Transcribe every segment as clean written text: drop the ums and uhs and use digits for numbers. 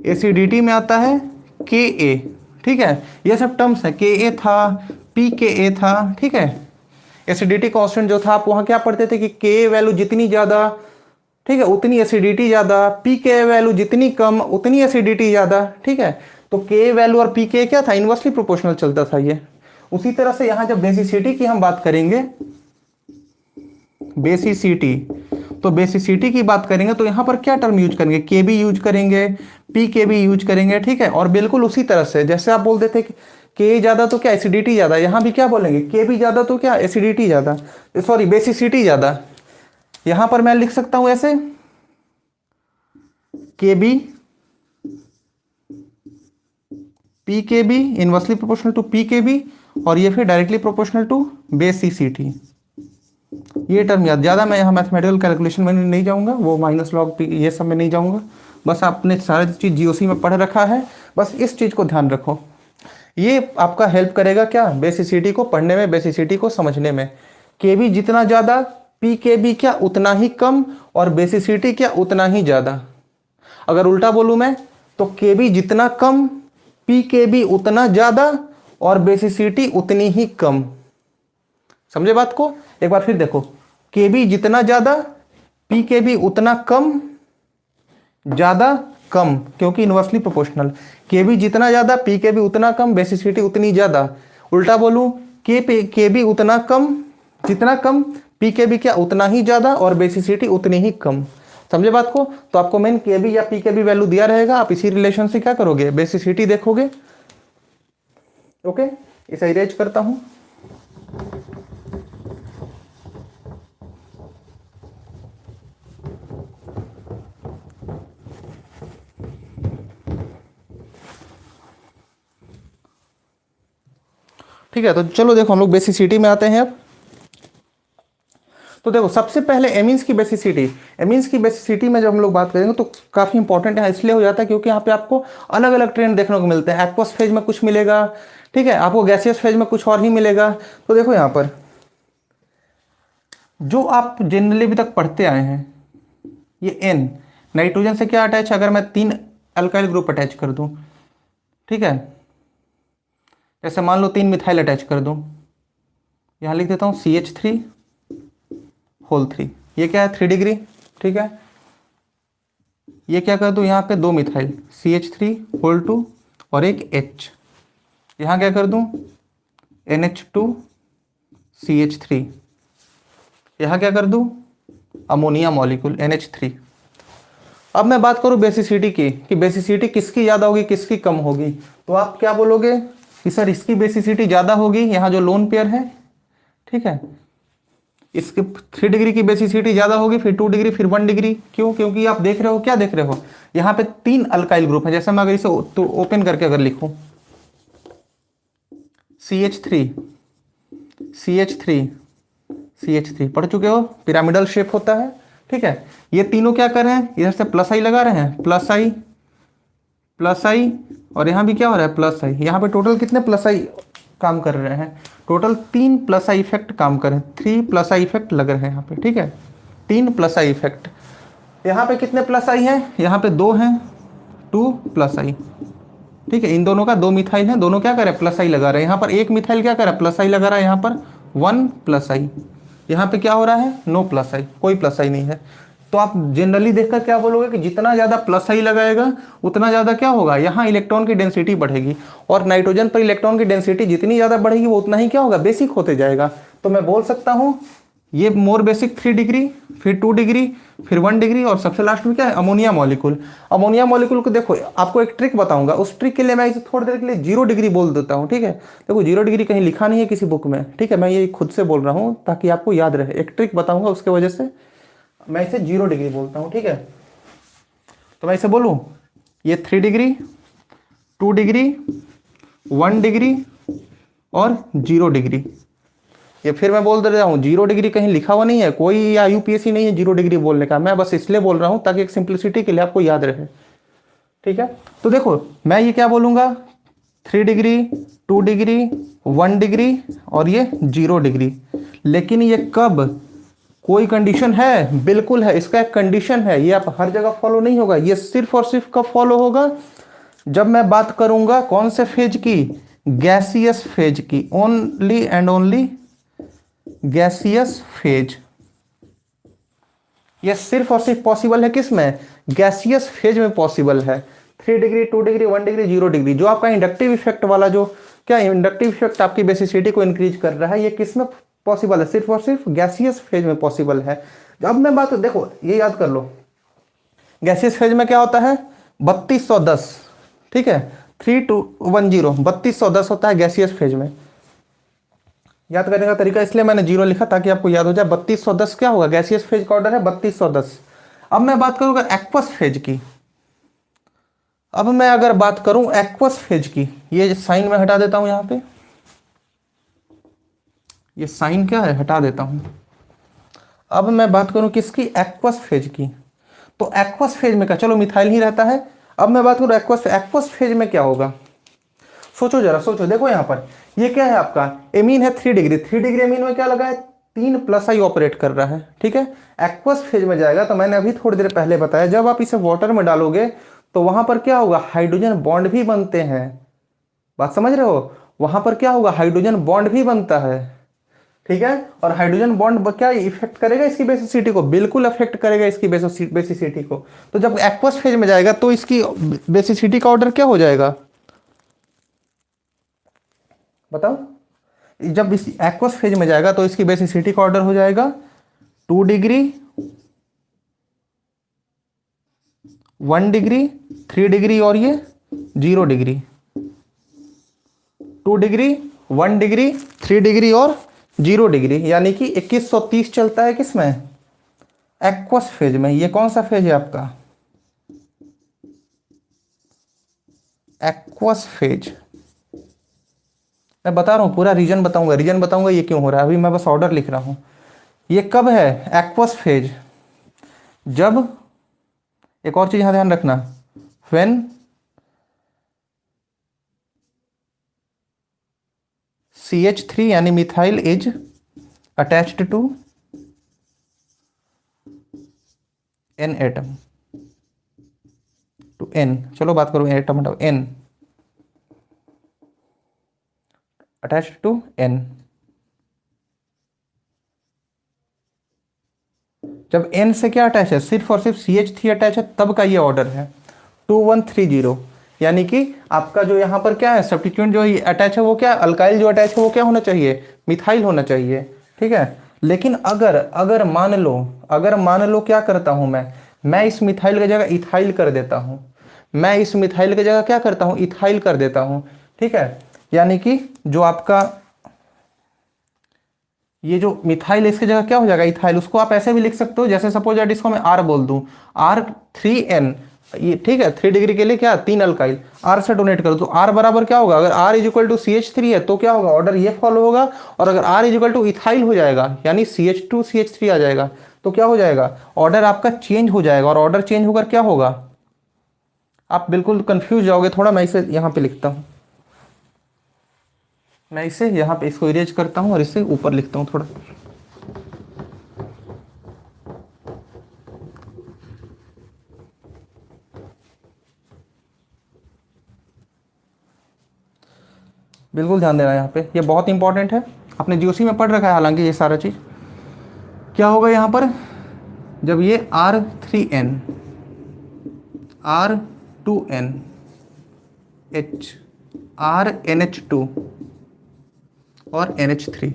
Acidity में आता है के ए, ठीक है, ये सब टर्म्स है, के ए था, पी के ए था, ठीक है। एसिडिटी कांस्टेंट जो था आप वहां क्या पढ़ते थे कि के वैल्यू जितनी ज्यादा, ठीक है, उतनी एसिडिटी ज्यादा, पी के वैल्यू जितनी कम उतनी एसिडिटी ज्यादा, ठीक है। तो के वैल्यू और पी के क्या था, इनवर्सली प्रोपोर्शनल चलता था ये। उसी तरह से यहां जब बेसिसिटी की हम बात करेंगे, बेसिसिटी, तो बेसिसिटी की बात करेंगे तो यहां पर क्या टर्म यूज करेंगे, के बी यूज करेंगे, पी के बी यूज करेंगे, ठीक है। और बिल्कुल उसी तरह से जैसे आप बोलते थे के ज्यादा तो क्या एसिडिटी ज्यादा, यहां भी क्या बोलेंगे, के बी ज्यादा तो क्या एसिडिटी ज्यादा, सॉरी बेसिसिटी ज्यादा। यहां पर मैं लिख सकता हूं ऐसे K B p K B inversely proportional to p K B, और ये फिर डायरेक्टली प्रोपोर्शनल टू बेसिसिटी। ये टर्म याद, ज़्यादा मैं यहाँ मैथमेटिकल कैलकुलेशन में नहीं जाऊँगा, वो माइनस लॉग ये सब में नहीं जाऊँगा, बस आपने सारी चीज़ जीओसी में पढ़ रखा है, बस इस चीज़ को ध्यान रखो। ये आपका हेल्प करेगा क्या, बेसिसिटी को पढ़ने में, बेसिसिटी को समझने में। के बी जितना ज़्यादा, पी के बी क्या उतना ही कम, और बेसिसिटी क्या उतना ही ज़्यादा। अगर उल्टा बोलूँ मैं तो के बी जितना कम, पी के बी उतना ज़्यादा, और बेसिसिटी उतनी ही कम। समझे बात को, एक बार फिर देखो, के बी जितना ज्यादा, पी के बी उतना कम, ज्यादा कम, क्योंकि इनवर्सली प्रोपोर्शनल। के बी जितना ज्यादा, पी के बी उतना कम, बेसिसिटी उतनी ज्यादा। उल्टा बोलूं, के बी उतना कम, जितना कम, पी के बी क्या उतना ही ज्यादा, और बेसिसिटी उतनी ही कम। समझे बात को, तो आपको मेन के बी या पी के बी वैल्यू दिया रहेगा, आप इसी रिलेशन से क्या करोगे, बेसिसिटी देखोगे। ओके, इसे इरेज करता हूं। ठीक है, तो चलो देखो हम लोग बेसिसिटी में आते हैं अब। तो देखो सबसे पहले एमीन्स की बेसिसिटी, एमीन्स की बेसिसिटी में जब हम लोग बात करेंगे तो काफी इंपॉर्टेंट है, इसलिए हो जाता है क्योंकि यहाँ पे आपको अलग अलग ट्रेंड देखने को मिलते हैं। एक्वस फेज में कुछ मिलेगा, ठीक है, आपको गैसियस फेज में कुछ और ही मिलेगा। तो देखो यहाँ पर जो आप जनरली अभी तक पढ़ते आए हैं, ये एन नाइट्रोजन से क्या अटैच है, अगर मैं 3 अल्काइल ग्रुप अटैच कर दूं, ठीक है, जैसे मान लो 3 मिथाइल अटैच कर दूं, यहां लिख देता हूं CH3 होल 3, ये क्या है 3 डिग्री, ठीक है। ये क्या कर दूं, यहां पे 2 मिथाइल CH3 होल 2 और एक H, यहां क्या कर दूं NH2 CH3, यहां क्या कर दूं अमोनिया मॉलिक्यूल NH3। अब मैं बात करूं बेसिसिटी की, कि बेसिसिटी किसकी ज्यादा होगी किसकी कम होगी, तो आप क्या बोलोगे कि सर इसकी बेसिसिटी ज्यादा होगी, यहाँ जो लोन पेयर है, ठीक है, इसके 3 डिग्री की बेसिसिटी ज्यादा होगी, फिर 2 डिग्री, फिर 1 डिग्री। क्यों, क्योंकि आप देख रहे हो, क्या देख रहे हो, यहाँ पे 3 अल्काइल ग्रुप है। जैसे मैं अगर इसे तो ओपन करके अगर लिखूं CH3 CH3 CH3, पढ़ चुके हो, पिरामिडल शेप होता है, ठीक है। ये तीनों क्या कर रहे हैं, इधर से प्लस आई लगा रहे हैं, प्लस आई, और यहाँ भी क्या हो रहा है प्लस आई। यहाँ पे टोटल कितने प्लस आई काम कर रहे हैं, टोटल 3 प्लस आई इफेक्ट काम कर रहे हैं, 3 प्लस आई इफेक्ट लग रहे हैं यहाँ पे, ठीक है, 3 प्लस आई इफेक्ट। यहाँ पे कितने प्लस आई है, यहाँ पे 2 हैं, 2 प्लस आई, ठीक है। इन दोनों का 2 मिथाइल है, दोनों क्या कर रहे हैं प्लस आई लगा रहे हैं। यहाँ पर एक मिथाइल क्या कर रहा है प्लस आई लगा रहा है, यहाँ पर 1 प्लस आई, यहाँ पे क्या हो रहा है नो प्लस आई, कोई प्लस आई नहीं है। तो आप जनरली देखकर क्या बोलोगे कि जितना ज्यादा प्लस आई लगाएगा उतना ज्यादा क्या होगा, यहाँ इलेक्ट्रॉन की डेंसिटी बढ़ेगी, और नाइट्रोजन पर इलेक्ट्रॉन की डेंसिटी जितनी ज्यादा बढ़ेगी वो उतना ही क्या होगा बेसिक होते जाएगा। तो मैं बोल सकता हूँ ये मोर बेसिक 3 डिग्री, फिर 2 डिग्री, फिर 1 डिग्री, और सबसे लास्ट में क्या है अमोनिया मॉलिक्यूल। अमोनिया मॉलिक्यूल को देखो, आपको एक ट्रिक बताऊंगा, उस ट्रिक के लिए मैं इसे थोड़ी देर के लिए 0 डिग्री बोल देता हूँ, ठीक है। देखो 0 डिग्री कहीं लिखा नहीं है किसी बुक में, ठीक है, मैं ये खुद से बोल रहा हूँ ताकि आपको याद रहे। एक ट्रिक बताऊंगा, उसके वजह से मैं इसे 0 डिग्री बोलता हूँ, ठीक है। तो मैं इसे बोलूँ ये 3 डिग्री, 2 डिग्री, 1 डिग्री और 0 डिग्री। ये फिर मैं बोल दे रहा हूँ 0 डिग्री कहीं लिखा हुआ नहीं है, कोई या यूपीएससी नहीं है 0 डिग्री बोलने का, मैं बस इसलिए बोल रहा हूँ ताकि एक सिंप्लिसिटी के लिए आपको याद रहे, ठीक है। तो देखो मैं ये क्या बोलूँगा 3 डिग्री, 2 डिग्री, 1 डिग्री और ये 0 डिग्री। लेकिन ये कब, कोई कंडीशन है? बिल्कुल है, इसका एक कंडीशन है, ये आप हर जगह फॉलो नहीं होगा, ये सिर्फ और सिर्फ कब फॉलो होगा? जब मैं बात करूंगा कौन से फेज की? गैसियस फेज की, only and only gaseous phase. ये सिर्फ और सिर्फ पॉसिबल है किस में? गैसियस फेज में पॉसिबल है। 3 डिग्री, 2 डिग्री, 1 डिग्री, 0 डिग्री, जो आपका इंडक्टिव इफेक्ट वाला जो क्या इंडक्टिव इफेक्ट आपकी बेसिसिटी को इंक्रीज कर रहा है, ये किस में पॉसिबल है? सिर्फ और सिर्फ गैसियस फेज में पॉसिबल है। अब मैं बात देखो, ये याद कर लो, गैसियस फेज में क्या होता है? 3210, ठीक है, 3210, 3210 होता है गैसियस फेज में। याद करने का तरीका इसलिए मैंने 0 लिखा ताकि आपको याद हो जाए। 3210 क्या होगा? गैसियस फेज का ऑर्डर है 3210। अब मैं बात करूंगा एक्वस फेज की। अब मैं अगर बात करूं एक्वस फेज की, ये साइन में हटा देता हूं, यहां पे ये साइन क्या है, हटा देता हूं। अब मैं बात करूं किसकी? एक्वस फेज की। तो एक्वस फेज में क्या, चलो मिथाइल ही रहता है। अब मैं बात करूं एक्वस फेज में क्या होगा? सोचो जरा, सोचो, देखो यहां पर ये क्या है आपका? एमीन है 3 डिग्री, 3 डिग्री एमीन में क्या लगा है? 3 प्लस आई ऑपरेट कर रहा है, ठीक है। एक्वस फेज में जाएगा तो मैंने अभी थोड़ी देर पहले बताया, जब आप इसे वाटर में डालोगे तो वहां पर क्या होगा? हाइड्रोजन बॉन्ड भी बनते हैं। बात समझ रहे हो? वहां पर क्या होगा? हाइड्रोजन बॉन्ड भी बनता है, ठीक है। और हाइड्रोजन बॉन्ड क्या इफेक्ट करेगा? इसकी बेसिसिटी को, बिल्कुल अफेक्ट करेगा इसकी बेसिसिटी को। तो जब एक्वस फेज में जाएगा तो इसकी बेसिसिटी का ऑर्डर क्या हो जाएगा? बताओ। जब इस एक्वस फेज में जाएगा तो इसकी बेसिसिटी का ऑर्डर हो जाएगा 2 डिग्री, 1 डिग्री, 3 डिग्री और ये 0 डिग्री। 2 डिग्री, 1 डिग्री, 3 डिग्री और 0 डिग्री, यानी कि 2130 चलता है किसमें? एक्वस फेज में। ये कौन सा फेज है आपका? Aqueous phase. मैं बता रहा हूं, पूरा रीजन बताऊंगा ये क्यों हो रहा है। अभी मैं बस ऑर्डर लिख रहा हूं। ये कब है एक्वस फेज? जब, एक और चीज यहां ध्यान रखना, व्हेन CH3 यानी methyl is attached to N atom, to N, चलो बात करो एटम हटाओ, एन, अटैच्ड टू एन। जब एन से क्या अटैच है? सिर्फ और सिर्फ CH3 अटैच है, तब का ये ऑर्डर है 2130। यानी कि आपका जो यहाँ पर क्या है, सब्स्टिट्यूएंट जो अटैच है वो क्या, अल्काइल जो अटैच है वो क्या होना चाहिए? मिथाइल होना चाहिए, ठीक है। लेकिन अगर मान लो क्या करता हूं मैं इस मिथाइल की जगह इथाइल कर देता हूं, मैं इस मिथाइल की जगह क्या करता हूं? इथाइल कर देता हूं, ठीक है। यानी कि जो आपका ये जो मिथाइल, इसकी जगह क्या हो जाएगा? इथाइल। उसको आप ऐसे भी लिख सकते हो, जैसे सपोज दैट इसको मैं R बोल दूं, R3N, ये ठीक है, 3 डिग्री के लिए क्या, 3 अल्काइल, R से डोनेट कर दो तो R बराबर क्या होगा? अगर R is equal to CH3 है तो क्या होगा? ऑर्डर ये फॉलो होगा। और अगर R is equal two ethyl हो जाएगा, यानी CH2 CH3 आ जाएगा, तो क्या हो जाएगा? ऑर्डर आपका चेंज हो जाएगा। और ऑर्डर चेंज होकर क्या होगा? आप बिल्कुल कंफ्यूज जाओगे थोड़ा। मैं इसे यहाँ पे लिखता हूँ, मैं इसे यहाँ पे इसको इरेज करता हूँ और इसे ऊपर लिखता हूँ थोड़ा। बिल्कुल ध्यान देना यहाँ पे, ये बहुत इंपॉर्टेंट है। आपने जीओसी में पढ़ रखा है हालांकि ये सारा चीज़। क्या होगा यहाँ पर? जब ये R3N, R2N, H, RNH2 और NH3,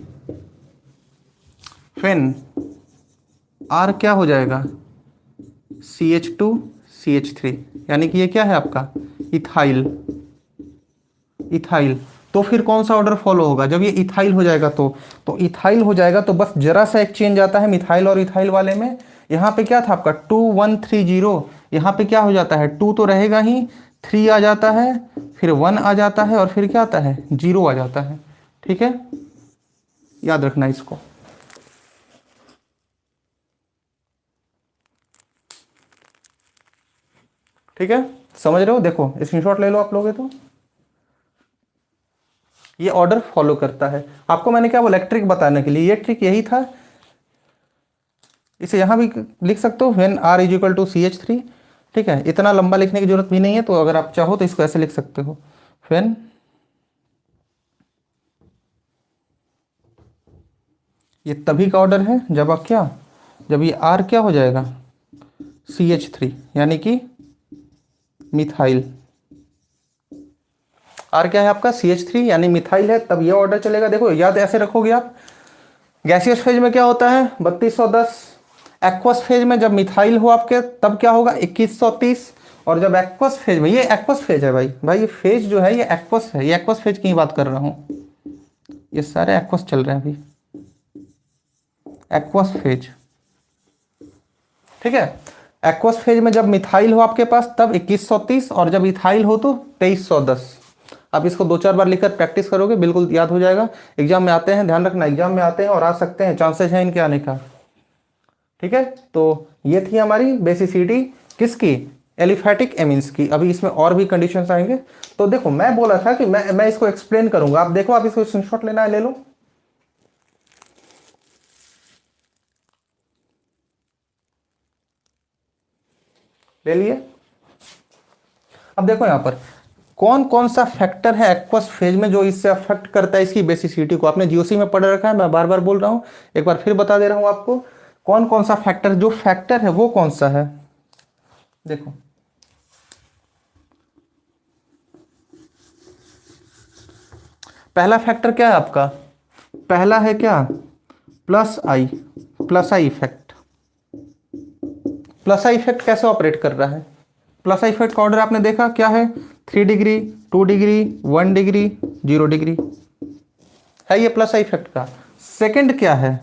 फिर R क्या हो जाएगा? CH2 CH3, यानी कि ये क्या है आपका? इथाइल। इथाइल। तो फिर कौन सा ऑर्डर फॉलो होगा? जब ये इथाइल हो जाएगा तो इथाइल हो जाएगा तो बस जरा सा एक चेंज आता है मिथाइल और इथाइल वाले में। यहाँ पे क्या था आपका 2130, यहाँ पे क्या हो जाता है? 2 तो रहेगा ही, 3 आ जाता है, फिर 1 आ जाता है और फिर क्या आता है? 0 आ जाता है, ठीक है। याद रखना इसको। ठीक है, समझ रहे हो? देखो स्क्रीनशॉट ले लो आप लोगे तो। ये ऑर्डर फॉलो करता है। आपको मैंने क्या बोला? ट्रिक बताने के लिए, ये ट्रिक यही था। इसे यहाँ भी लिख सकते हो, when R is equal to CH3। ठीक है, इतना लंबा लिखने की जरूरत भी नहीं है, तो अगर आप चाहो तो इसको ऐसे लिख सकते हो, व्हेन ये तभी का ऑर्डर है जब आप क्या, जब ये R क्या हो जाएगा CH3, यानी कि मिथाइल। R क्या है आपका CH3 यानी मिथाइल है, तब ये ऑर्डर चलेगा। देखो याद ऐसे रखोगे आप, गैसियस फेज में क्या होता है 3210, एक्वस फेज में जब मिथाइल हो आपके तब क्या होगा 2130, और जब एक्वस फेज में, ये एक्वस फेज है भाई ये फेज जो है ये एक्वस है, ये एक्वस फेज की बात कर रहा हूँ, ये सारे एक्वस चल रहे हैं अभी, एक्वस फेज। ठीक है, एक्वस फेज में जब मिथाइल हो आपके पास तब 2130, और जब इथाइल हो तो 2310। आप इसको 2-4 बार लिखकर प्रैक्टिस करोगे, बिल्कुल याद हो जाएगा। एग्जाम में आते हैं, ध्यान रखना एग्जाम में आते हैं और आ सकते हैं, चांसेस हैं इनके आने का। ठीक है, तो ये थी हमारी बेसिसिटी किसकी, एलिफैटिक एमीन्स की। अभी इसमें और भी कंडीशंस आएंगे। तो देखो मैं बोला था कि मैं इसको एक्सप्लेन करूंगा, आप देखो, आप इसको स्क्रीनशॉट लेना है ले लो। ले लिए। अब देखो यहां पर कौन कौन सा फैक्टर है एक्वस फेज में जो इससे अफेक्ट करता है इसकी बेसिसिटी को। आपने जीओसी में पढ़ रखा है, मैं बार बार बोल रहा हूं, एक बार फिर बता दे रहा हूं आपको कौन कौन सा फैक्टर, जो फैक्टर है वो कौन सा है। देखो पहला फैक्टर क्या है आपका, पहला है क्या plus I effect. Plus I effect कैसे ऑपरेट कर रहा है, प्लस आई इफेक्ट का ऑर्डर आपने देखा क्या है, 3 डिग्री, 2 डिग्री, 1 डिग्री, 0 डिग्री है ये प्लस आई इफेक्ट का। सेकंड क्या है,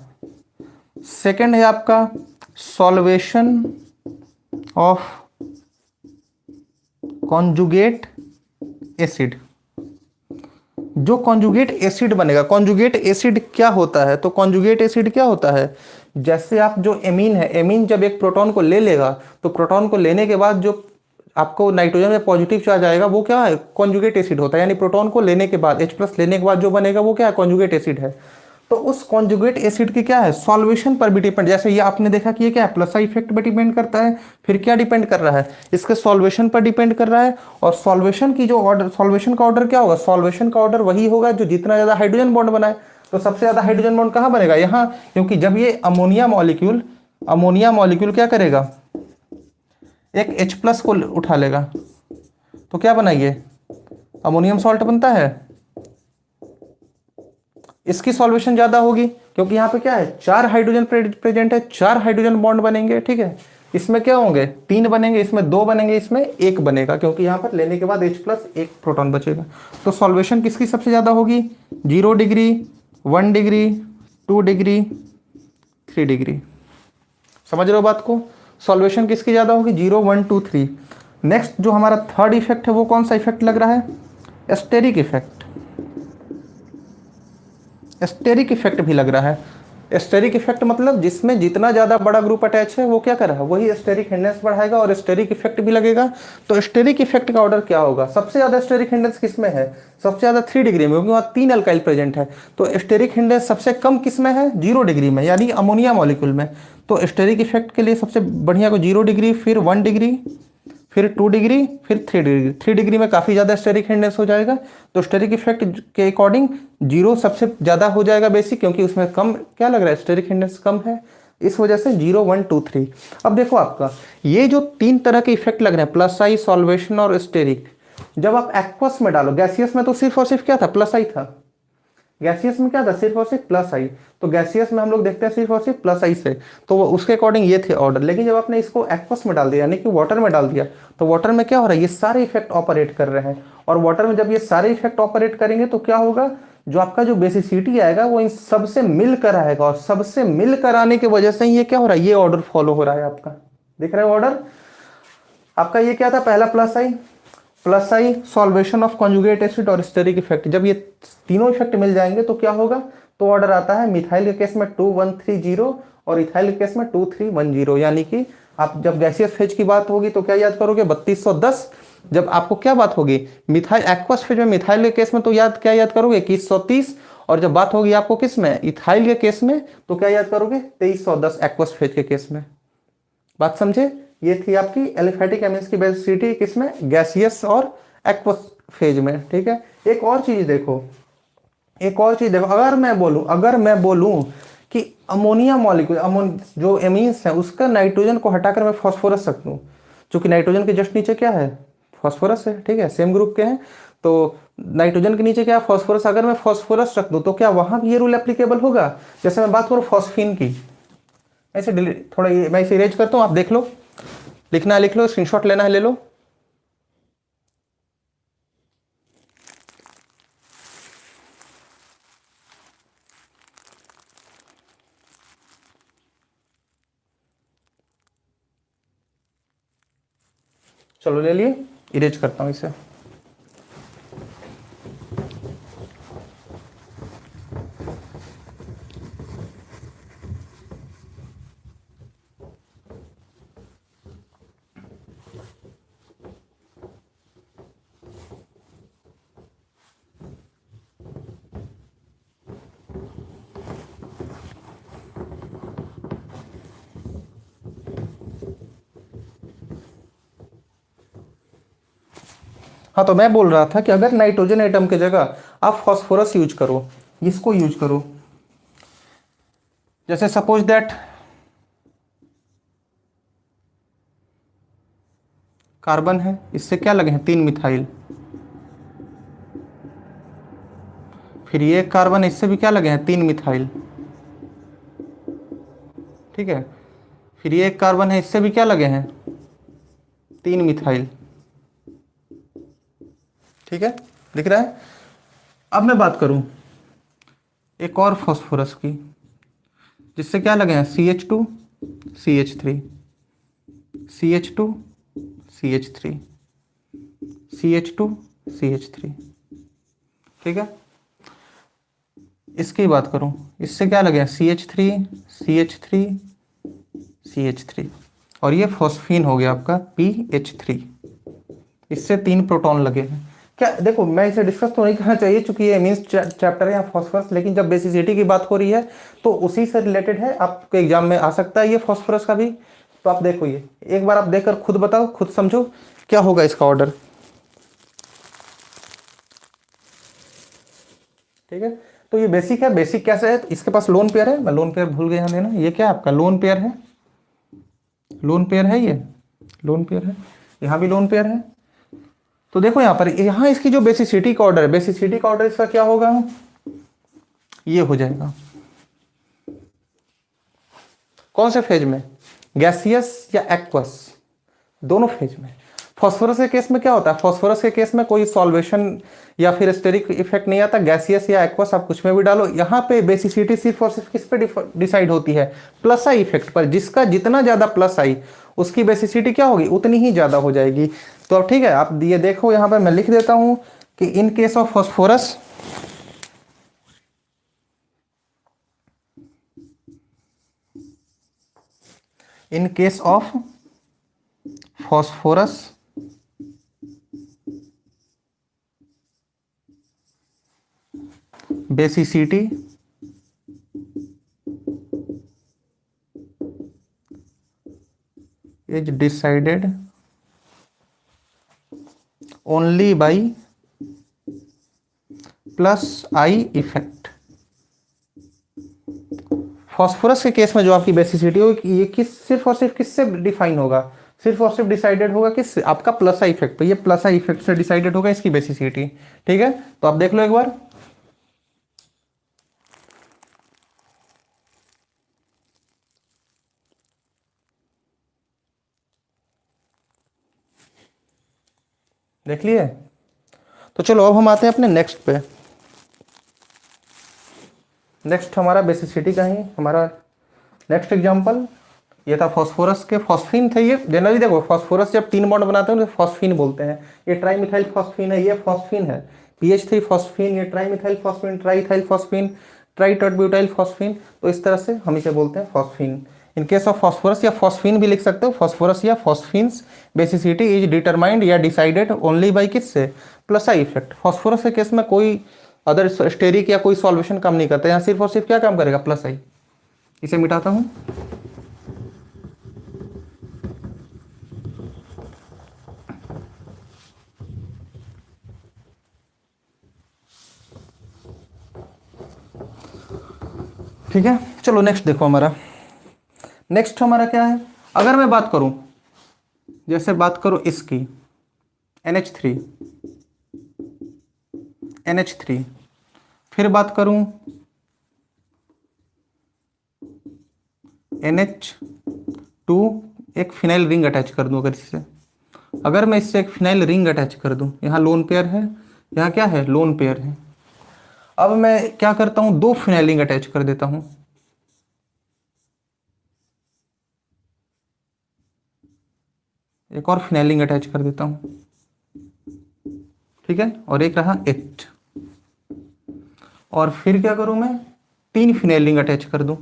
सेकंड है आपका सॉल्वेशन ऑफ कॉन्जुगेट एसिड। जो कॉन्जुगेट एसिड बनेगा, कॉन्जुगेट एसिड क्या होता है, तो कॉन्जुगेट एसिड क्या होता है, जैसे आप जो एमीन है, एमीन जब एक प्रोटॉन को ले लेगा तो प्रोटॉन को लेने के बाद जो आपको नाइट्रोजन में पॉजिटिव चार्ज आएगा वो क्या है, कॉन्जुगेट एसिड होता है। यानी प्रोटॉन को लेने के बाद H+ लेने के बाद जो बनेगा वो क्या है, कॉन्जुगेट एसिड है। तो उस कॉन्जुगेट एसिड की क्या है, सॉल्वेशन पर भी डिपेंड, जैसे ये आपने देखा कि ये क्या है प्लस आई इफेक्ट पर डिपेंड करता है, फिर क्या डिपेंड कर रहा है, इसके सॉल्वेशन पर डिपेंड कर रहा है। और सॉल्वेशन की जो ऑर्डर, सॉल्वेशन का ऑर्डर क्या होगा, सॉल्वेशन का ऑर्डर वही होगा जो जितना ज्यादा हाइड्रोजन बॉन्ड बनाए। तो सबसे ज्यादा हाइड्रोजन बॉन्ड कहाँ बनेगा, यहाँ, क्योंकि जब ये अमोनिया मॉलिक्यूल क्या करेगा, एक H+ को उठा लेगा तो क्या बनाइए, अमोनियम सॉल्ट बनता है। इसकी सॉल्वेशन ज्यादा होगी क्योंकि यहाँ पे क्या है 4 हाइड्रोजन प्रेजेंट है, 4 हाइड्रोजन बॉन्ड बनेंगे। ठीक है, इसमें क्या होंगे 3 बनेंगे, इसमें 2 बनेंगे, इसमें 1 बनेगा, क्योंकि यहाँ पर लेने के बाद H+ 1 प्रोटॉन बचेगा। तो सॉल्वेशन किसकी सबसे ज्यादा होगी, 0 डिग्री, 1 डिग्री, 2 डिग्री, 3 डिग्री। समझ रहे हो बात को, सॉल्वेशन किसकी ज्यादा होगी, 0, 1, 2, 3। नेक्स्ट जो हमारा थर्ड इफेक्ट है वो कौन सा इफेक्ट लग रहा है, एस्टेरिक इफेक्ट। एस्टेरिक इफेक्ट भी लग रहा है। एस्टेरिक इफेक्ट मतलब जिसमें जितना ज्यादा बड़ा ग्रुप अटैच है वो क्या कर रहा है, वही एस्टेरिक हिंडेंस बढ़ाएगा और एस्टेरिक इफेक्ट भी लगेगा। तो एस्टेरिक इफेक्ट का ऑर्डर क्या होगा, सबसे ज्यादा एस्टेरिक हिंडेंस किस में है, सबसे ज्यादा 3 डिग्री में, क्योंकि वहाँ 3 अल्काइल प्रेजेंट है। तो एस्टेरिक हिंडेंस सबसे कम किस में है, 0 डिग्री में, यानी अमोनिया मॉलिक्यूल में। तो एस्टेरिक इफेक्ट के लिए सबसे बढ़िया को 0 डिग्री, फिर 1 डिग्री, फिर 2 डिग्री, फिर 3 डिग्री। 3 डिग्री में काफ़ी ज़्यादा स्टेरिक हिंडेंस हो जाएगा। तो स्टेरिक इफेक्ट के अकॉर्डिंग 0 सबसे ज़्यादा हो जाएगा बेसिक, क्योंकि उसमें कम क्या लग रहा है, स्टेरिक हिंडेंस कम है, इस वजह से 0, 1, 2, 3। अब देखो आपका ये जो 3 तरह के इफेक्ट लग रहे हैं, प्लस आई, सॉल्वेशन और स्टेरिक, जब आप एक्वस में डालो, गैसियस में तो सिर्फ और सिर्फ क्या था, प्लस आई था। गैसियस में क्या था, सिर्फ और सिर्फ प्लस आई। तो गैसियस में हम लोग देखते हैं सिर्फ और सिर्फ प्लस आई से, तो वो उसके अकॉर्डिंग ये थे ऑर्डर। लेकिन जब आपने इसको एक्वस में डाल दिया, यानी कि वाटर में डाल दिया, तो वाटर में क्या हो रहा है, ये सारे इफेक्ट ऑपरेट कर रहे हैं। और वाटर में जब ये सारे इफेक्ट ऑपरेट करेंगे तो क्या होगा, जो आपका जो बेसिसिटी आएगा वो इन सबसे मिलकर आएगा, और सबसे मिलकर आने की वजह से ये क्या हो रहा है, ये ऑर्डर फॉलो हो रहा है आपका। दिख रहा है ऑर्डर आपका, ये क्या था, पहला plus I, solvation of conjugate acid और स्टेरिक इफेक्ट। जब ये तीनों इफेक्ट मिल जाएंगे तो क्या होगा, तो ऑर्डर आता है मिथाइल के केस में 2, 1, 3, 0 और इथाइल के केस में 2, 3, 1, 0। यानी कि आप जब गैसियस फेज की बात होगी तो क्या याद करोगे, 3210 जब आपको क्या बात होगी मिथाइल एक्वस फेज में, मिथाइल के केस में तो क्या याद करोगे 2130, और जब बात होगी आपको किस में इथाइल के केस में तो क्या याद करोगे 2310 एक्वस फेज के केस में। बात समझे, ये थी आपकी एलिफैटिक एमिन्स की बेसिसिटी किसमें, गैसियस और एक्वस फेज में। ठीक है, एक और चीज देखो, एक और चीज देखो, अगर मैं बोलूं कि अमोनिया मॉलिक्यूल जो एमीन्स है उसका नाइट्रोजन को हटाकर मैं फॉस्फोरस रख दूं, क्योंकि नाइट्रोजन के जस्ट नीचे क्या है फॉस्फोरस है, ठीक है, सेम ग्रुप के हैं, तो नाइट्रोजन के नीचे क्या है फॉस्फोरस, अगर मैं फॉस्फोरस रख दूं तो क्या वहां भी ये रूल एप्लीकेबल होगा। जैसे मैं बात करूं फॉस्फीन की, ऐसे डिलीट थोड़ा ये मैं इसे इरेज करता हूं, आप देख लो, लिखना है लिख लो, स्क्रीनशॉट लेना है ले लो। चलो ले लिए, इरेज करता हूं इसे। हाँ, तो मैं बोल रहा था कि अगर नाइट्रोजन एटम की जगह आप फॉस्फोरस यूज करो, इसको यूज करो, जैसे सपोज दैट कार्बन है, इससे क्या लगे हैं 3 मिथाइल, फिर ये कार्बन इससे भी क्या लगे हैं 3 मिथाइल, ठीक है, फिर ये एक कार्बन है इससे भी क्या लगे हैं 3 मिथाइल, ठीक है, दिख रहा है। अब मैं बात करूं एक और फॉस्फोरस की, जिससे क्या लगे हैं CH2 CH3 CH2 CH3 CH2 CH3, ठीक है। इसकी बात करूं, इससे क्या लगे हैं CH3 CH3 CH3, और ये फॉस्फीन हो गया आपका PH3, इससे 3 प्रोटॉन लगे हैं। क्या देखो, मैं इसे डिस्कस तो नहीं करना चाहिए क्योंकि ये मीन्स चैप्टर है या फॉस्फोरस, लेकिन जब बेसिसिटी की बात हो रही है तो उसी से रिलेटेड है, आपके एग्जाम में आ सकता है ये फॉस्फोरस का भी। तो आप देखो, ये एक बार आप देखकर खुद बताओ, खुद समझो क्या होगा इसका ऑर्डर, ठीक है। तो ये बेसिक है, बेसिक कैसे है, इसके पास लोन पेयर है, मैं लोन पेयर भूल गया देना, ये क्या है आपका लोन पेयर है, लोन पेयर है, ये लोन पेयर है, यहाँ भी लोन पेयर है। तो देखो यहाँ पर, यहाँ इसकी जो बेसिसिटी का ऑर्डर है, बेसिसिटी का ऑर्डर इसका क्या होगा, ये हो जाएगा कौन से फेज में, गैसियस या एक्वस, दोनों फेज में। फॉस्फोरस के केस में क्या होता है, फॉस्फोरस के केस में कोई सॉल्वेशन या फिर स्टेरिक इफेक्ट नहीं आता, गैसियस या एक्वस आप कुछ में भी डालो, यहाँ पे बेसिसिटी सिर्फ और सिर्फ किस पे डिसाइड होती है, प्लस आई इफेक्ट पर, जिसका जितना ज्यादा प्लस आई उसकी बेसिसिटी क्या होगी उतनी ही ज्यादा हो जाएगी। तो अब ठीक है, आप ये देखो यहाँ पर मैं लिख देता हूं कि in case of phosphorus, in case of phosphorus basicity is decided only by plus I effect। Phosphorus के केस में जो आपकी बेसिसिटी होगी ये सिर्फ और सिर्फ किससे डिफाइन होगा, सिर्फ और सिर्फ डिसाइडेड होगा किस, आपका प्लस आई इफेक्ट, तो ये प्लस आई इफेक्ट से डिसाइडेड होगा इसकी बेसिसिटी, ठीक है। तो आप देख लो एक बार, देख लिए। तो चलो अब हम आते हैं अपने नेक्स्ट पे। नेक्स्ट हमारा बेसिसिटी का ही हमारा नेक्स्ट एग्जांपल ये था फॉस्फोरस के, फॉस्फीन थे ये, जनरली देखो फॉस्फोरस जब 3 बॉन्ड बनाते हैं तो फॉस्फीन बोलते हैं, ये ट्राईमिथाइल फॉस्फीन है, ये फॉस्फीन है, PH3 फॉस्फीन, ये ट्राईमिथाइल फॉस्फीन, ट्राईइथाइल फॉस्फीन, ट्राईटॉटब्यूटाइल फॉस्फीन, तो इस तरह से हम इसे बोलते हैं phosphine. In case of phosphorus या फॉस्फीन भी लिख सकते हो, फॉस्फोरस या फॉस्फीन्स बेसिसिटी इज डिटरमाइंड या डिसाइडेड ओनली बाई किससे, प्लस आई इफेक्ट। फॉस्फोरस के केस में कोई अदर स्टेरिक या कोई सॉल्वेशन काम नहीं करता, यहाँ सिर्फ और सिर्फ क्या काम करेगा, प्लस आई। इसे मिटाता हूं। ठीक है, चलो नेक्स्ट देखो हमारा। नेक्स्ट हमारा क्या है, अगर मैं बात करूं, जैसे बात करूं इसकी NH3, NH3, फिर बात करूं NH2, एक फिनाइल रिंग अटैच कर दूं। अगर इससे, अगर मैं इससे एक फिनाइल रिंग अटैच कर दूं, यहां लोन पेयर है, यहां क्या है, लोन पेयर है। अब मैं क्या करता हूं, दो फिनाइल रिंग अटैच कर देता हूं। एक और फिनाइल रिंग अटैच कर देता हूं, ठीक है, और एक रहा H। और फिर क्या करूं मैं, तीन फिनाइल रिंग अटैच कर दूं।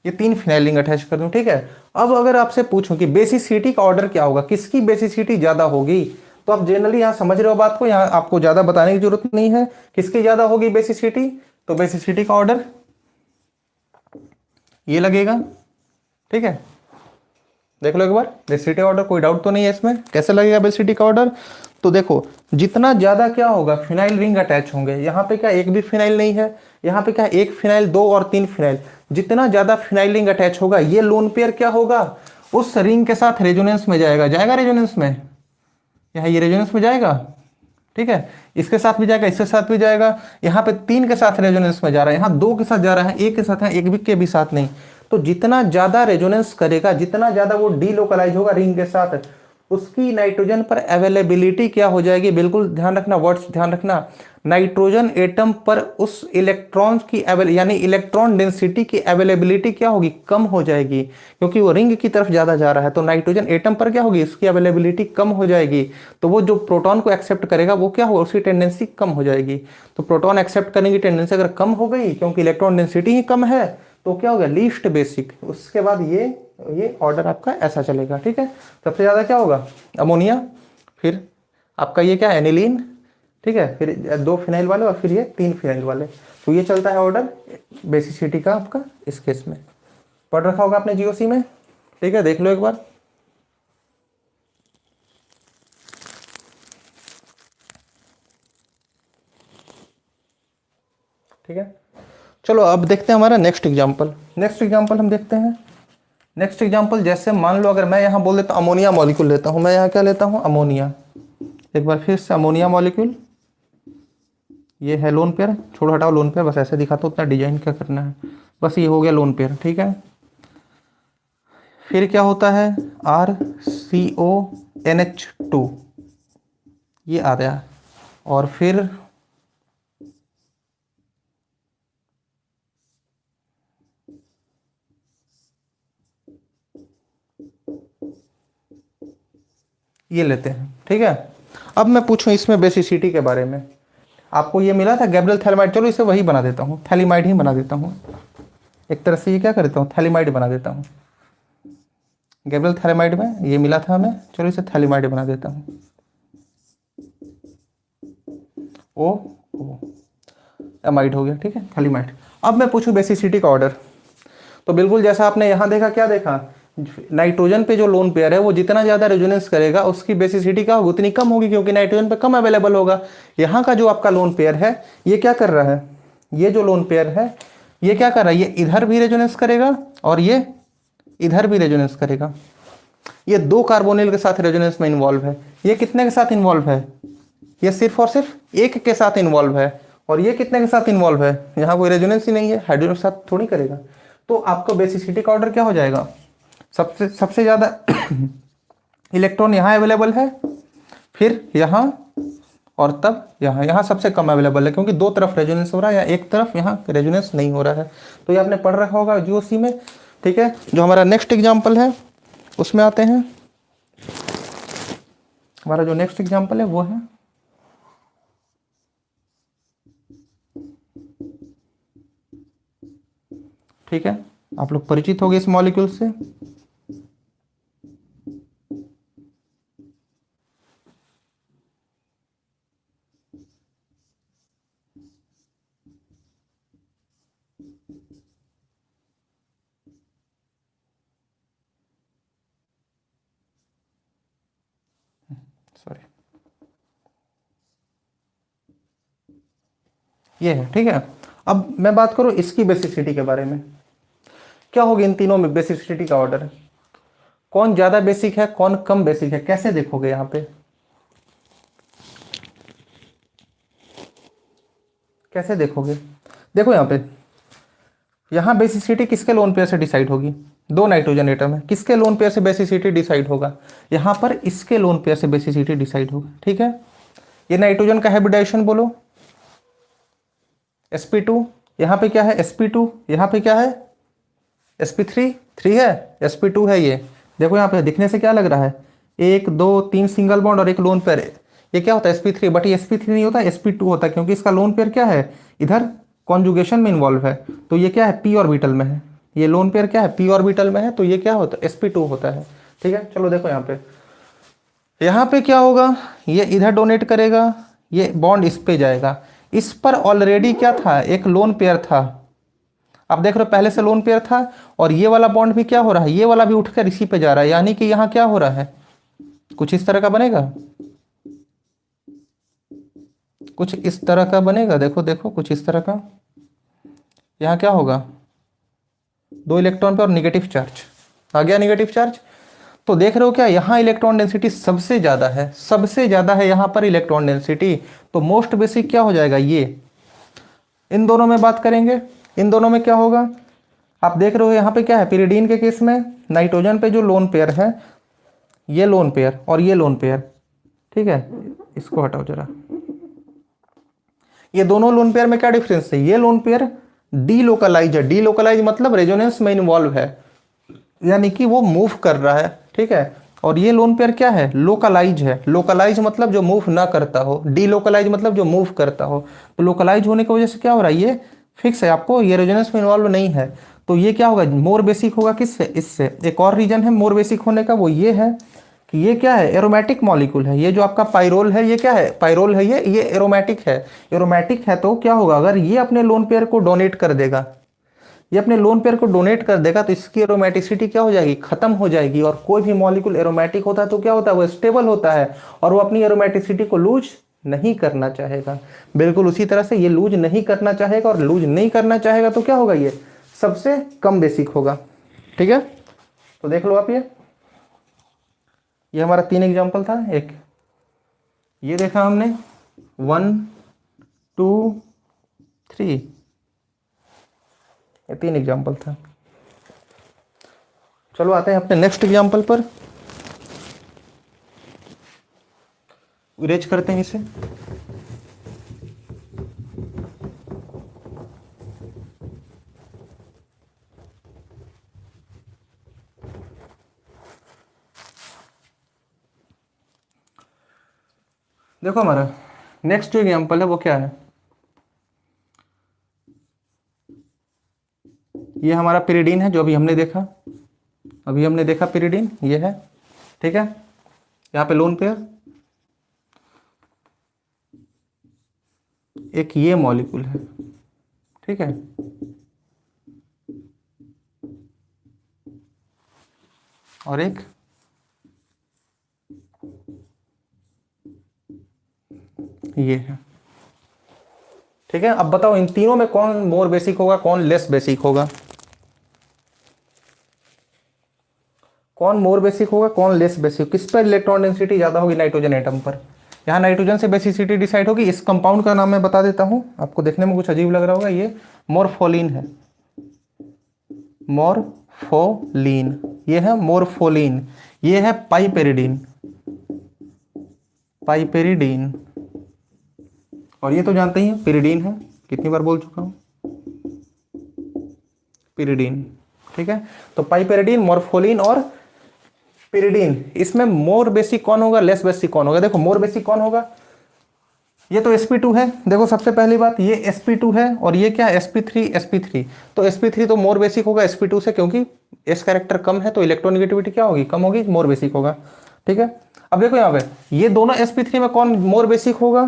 ये तीन फिनाइल रिंग अटैच कर दूं, ठीक है। अब अगर आपसे पूछूं कि बेसिसिटी का ऑर्डर क्या होगा, किसकी बेसिसिटी ज्यादा होगी, तो आप जनरली यहां समझ रहे हो बात को, यहां आपको ज्यादा बताने की जरूरत नहीं है। किसकी ज्यादा होगी बेसिसिटी, तो बेसिसिटी का ऑर्डर ये लगेगा, ठीक है। देख लो एक बार बेसिसिटी ऑर्डर, कोई डाउट तो नहीं है इसमें, कैसे लगेगा बेसिसिटी का ऑर्डर। तो देखो जितना ज्यादा क्या होगा, फिनाइल रिंग अटैच होंगे। यहाँ पे क्या एक भी फिनाइल नहीं है, यहाँ पे क्या एक फिनाइल, दो और तीन फिनाइल। जितना ज्यादा फिनाइल रिंग अटैच होगा, ये लोन पेयर क्या होगा, उस रिंग के साथ रेजोनेंस में जाएगा, जाएगा रेजोनेंस में, यहाँ ये रेजोनेंस में जाएगा, ठीक है। इसके साथ भी जाएगा, इसके साथ भी जाएगा। यहाँ पे तीन के साथ रेजोनेंस में जा रहा है, यहाँ दो के साथ जा रहा है, एक के साथ है, एक भी के भी साथ नहीं। तो जितना ज्यादा रेजोनेंस करेगा, जितना ज्यादा वो डीलोकलाइज होगा रिंग के साथ, उसकी नाइट्रोजन पर अवेलेबिलिटी क्या हो जाएगी, बिल्कुल ध्यान रखना, वर्ड्स ध्यान रखना। नाइट्रोजन एटम पर उस इलेक्ट्रॉन की यानी इलेक्ट्रॉन डेंसिटी की अवेलेबिलिटी क्या होगी, कम हो जाएगी, क्योंकि वो रिंग की तरफ ज्यादा जा रहा है। तो नाइट्रोजन एटम पर क्या होगी, इसकी अवेलेबिलिटी कम हो जाएगी। तो वो जो प्रोटॉन को एक्सेप्ट करेगा, वो क्या होगा, उसकी टेंडेंसी कम हो जाएगी। तो प्रोटॉन एक्सेप्ट करने की टेंडेंसी अगर कम हो गई, क्योंकि इलेक्ट्रॉन डेंसिटी ही कम है, तो क्या होगा, लीस्ट बेसिक। उसके बाद ये ऑर्डर आपका ऐसा चलेगा, ठीक है। सबसे ज्यादा क्या होगा, अमोनिया, फिर आपका ये क्या, एनिलीन, ठीक है, फिर दो फिनाइल वाले, और फिर ये तीन फिनाइल वाले। तो ये चलता है ऑर्डर बेसिसिटी का आपका इस केस में। पढ़ रखा होगा आपने जीओसी में, ठीक है, देख लो एक बार। ठीक है, चलो अब देखते हैं हमारा नेक्स्ट एग्जांपल। नेक्स्ट एग्जांपल हम देखते हैं। नेक्स्ट एग्जांपल जैसे मान लो, अगर मैं यहाँ बोल देता हूँ अमोनिया मॉलिक्यूल लेता हूँ, मैं यहाँ क्या लेता हूँ, अमोनिया। एक बार फिर से अमोनिया मॉलिक्यूल, ये है लोन पेयर, छोड़ो हटाओ लोन पेयर, बस ऐसे दिखाता हूँ, उतना डिजाइन क्या करना है, बस ये हो गया लोन पेयर, ठीक है। फिर क्या होता है, RCONH2, ये आ गया, और फिर ये लेते हैं, ठीक है। अब मैं पूछूं इसमें बेसिसिटी के बारे में, आपको ये मिला था गैब्रियल थैलेमाइड, चलो इसे वही बना देता हूँ, थैलीमाइड ही बना देता हूँ। एक तरह से ये क्या कर देता हूँ, थैलीमाइड बना देता हूँ। गैब्रियल थैलेमाइड में ये मिला था हमें, चलो इसे थैलीमाइड बना देता हूँ। ओ एमाइड हो गया, ठीक है, थैलीमाइड। अब मैं पूछूं बेसिसिटी का ऑर्डर, तो बिल्कुल जैसा आपने यहाँ देखा, क्या देखा, नाइट्रोजन पे जो लोन पेयर है वो जितना ज्यादा रेजोनेंस करेगा, उसकी बेसिसिटी क्या होगी, उतनी कम होगी, क्योंकि नाइट्रोजन पे कम अवेलेबल होगा। यहाँ का जो आपका लोन पेयर है, ये क्या कर रहा है, ये जो लोन पेयर है ये क्या कर रहा है, ये इधर भी रेजोनेंस करेगा और ये इधर भी रेजोनेंस करेगा। ये दो कार्बोनिल के साथ रेजोनेंस में इन्वॉल्व है। ये कितने के साथ इन्वॉल्व है, ये सिर्फ और सिर्फ एक के साथ इन्वॉल्व है। और ये कितने के साथ इन्वॉल्व है, यहाँ कोई रेजोनेंस ही नहीं है, हाइड्रोजन के साथ थोड़ी करेगा। तो आपको बेसिसिटी का ऑर्डर क्या हो जाएगा, सबसे ज्यादा इलेक्ट्रॉन यहाँ अवेलेबल है, फिर यहाँ और तब यहाँ यहाँ सबसे कम अवेलेबल है, क्योंकि दो तरफ रेजोनेंस हो रहा है या एक तरफ यहाँ रेजोनेंस नहीं हो रहा है। तो ये आपने पढ़ रखा होगा जीओसी में। ठीक है, जो हमारा नेक्स्ट एग्जाम्पल है उसमें आते हैं। हमारा जो नेक्स्ट एग्जाम्पल है वो है ठीक है, आप लोग परिचित हो गए इस मॉलिक्यूल से। सॉरी, ये है। ठीक है, अब मैं बात करूं इसकी बेसिसिटी के बारे में। क्या होगी इन तीनों में बेसिसिटी का ऑर्डर, कौन ज्यादा बेसिक है कौन कम बेसिक है, कैसे देखोगे यहाँ पे, कैसे देखोगे? देखो यहाँ पे, यहाँ बेसिसिटी किसके लोन पेयर से डिसाइड होगी? दो नाइट्रोजन एटम है, किसके लोन पेयर से बेसिसिटी डिसाइड होगा? यहाँ पर इसके लोन पेयर से बेसिसिटी डिसाइड होगा। ठीक है, ये नाइट्रोजन का हाइब्रिडाइजेशन बोलो sp2, यहाँ पे क्या है sp2, यहाँ पे क्या है sp3, 3 है, sp2 है। ये देखो यहाँ पे दिखने से क्या लग रहा है, 1 2 3 सिंगल बॉन्ड और एक लोन पेयर। ये क्या होता है sp3, बट ये sp3 नहीं होता, sp2 होता है, क्योंकि इसका लोन पेयर क्या है, इधर कॉन्जुगेशन में इन्वॉल्व है। तो ये क्या है, p ऑर्बिटल में है, ये लोन पेयर क्या है, p ऑर्बिटल में है, तो ये क्या होता है, sp2 होता है। ठीक है, चलो देखो यहाँ पे क्या होगा, ये इधर डोनेट करेगा, ये बॉन्ड इस पे जाएगा, इस पर ऑलरेडी क्या था, एक लोन पेयर था। आप देख रहे हो पहले से लोन पेयर था, और ये वाला बॉन्ड भी क्या हो रहा है, ये वाला भी उठकर इसी पे जा रहा है, यानी कि यहाँ क्या हो रहा है, कुछ इस तरह का बनेगा, कुछ इस तरह का बनेगा। देखो देखो कुछ इस तरह का, यहाँ क्या होगा, 2 इलेक्ट्रॉन पे और निगेटिव चार्ज आ गया, निगेटिव चार्ज। तो देख रहे हो क्या, यहाँ इलेक्ट्रॉन डेंसिटी सबसे ज्यादा है, सबसे ज्यादा है यहाँ पर इलेक्ट्रॉन डेंसिटी। तो मोस्ट बेसिक क्या हो जाएगा, ये। इन दोनों में बात करेंगे, इन दोनों में क्या होगा, आप देख रहे हो यहाँ पे क्या है, पिरिडीन के केस में नाइट्रोजन पे जो लोन पेयर है, ये लोन पेयर और ये लोन पेयर। ठीक है, इसको हटाओ जरा, ये दोनों लोन पेयर में क्या डिफरेंस है, ये लोन पेयर डीलोकलाइज है, डीलोकलाइज मतलब रेजोनेंस में इन्वॉल्व है, यानी कि वो मूव कर रहा है। ठीक है, और ये लोन पेयर क्या है, लोकलाइज है, लोकलाइज मतलब जो मूव ना करता हो, डीलोकलाइज मतलब जो मूव करता हो। तो लोकलाइज होने की वजह से क्या हो रहा है, ये फिक्स है, आपको ये रेजोनेंस में इन्वॉल्व नहीं है। तो ये क्या होगा, मोर बेसिक होगा किससे, इससे। एक और रीजन है मोर बेसिक होने का, वो ये है कि ये क्या है, एरोमेटिक मॉलिक्यूल है। ये जो आपका पाइरोल है, ये क्या है, पाइरोल है, ये एरोमेटिक है। एरोमेटिक है तो क्या होगा, अगर ये अपने लोन पेयर को डोनेट कर देगा, ये अपने लोन पेयर को डोनेट कर देगा, तो इसकी एरोमेटिसिटी क्या हो जाएगी, खत्म हो जाएगी। और कोई भी मॉलिक्यूल एरोमेटिक होता है तो क्या होता है, वो स्टेबल होता है, और वो अपनी एरोमेटिसिटी को लूज नहीं करना चाहेगा। बिल्कुल उसी तरह से ये लूज नहीं करना चाहेगा, और लूज नहीं करना चाहेगा तो क्या होगा, ये सबसे कम बेसिक होगा। ठीक है, तो देख लो आप, ये हमारा 3 एग्जाम्पल था। एक ये देखा हमने, 1 2 3, ये 3 एग्जाम्पल था। चलो आते हैं अपने नेक्स्ट एग्जाम्पल पर, इरेज करते हैं इसे। देखो हमारा नेक्स्ट जो एग्जाम्पल है वो क्या है, ये हमारा पिरिडीन है, जो अभी हमने देखा, अभी हमने देखा पिरिडीन ये है। ठीक है, यहाँ पे लोन पेयर, एक ये मॉलिक्यूल है। ठीक है, और एक ये है। ठीक है, अब बताओ इन तीनों में कौन मोर बेसिक होगा, कौन लेस बेसिक होगा, कौन मोर बेसिक होगा, कौन लेस बेसिक, किस पर इलेक्ट्रॉन डेंसिटी ज्यादा होगी, नाइट्रोजन एटम पर। यहाँ नाइट्रोजन से बेसिसिटी डिसाइड होगी। इस कंपाउंड का नाम मैं बता देता हूँ, आपको देखने में कुछ अजीब लग रहा होगा, ये मोरफोलिन है, मोरफोलिन, ये है मोरफोलिन, ये है पाइपेरिडीन, पाइपेरिडीन। और ये तो जानते ही हैं पिरिडीन है, कितनी बार बोल चुका हूँ, पिरिडीन। ठीक है, तो पाइपेरिडीन, मॉर्फोलिन और पिरिडीन, इसमें मोर बेसिक कौन होगा, लेस बेसिक कौन होगा? देखो मोर बेसिक कौन होगा, ये तो sp2 है। देखो सबसे पहली बात, ये sp2 है और ये क्या sp3। तो sp3 तो मोर बेसिक होगा sp2 से, क्योंकि s कैरेक्टर कम है तो इलेक्ट्रोनेगेटिविटी क्या होगी, कम होगी, मोर बेसिक होगा। ठीक है, अब देखो यहाँ पे ये दोनों sp3 में कौन मोर बेसिक होगा,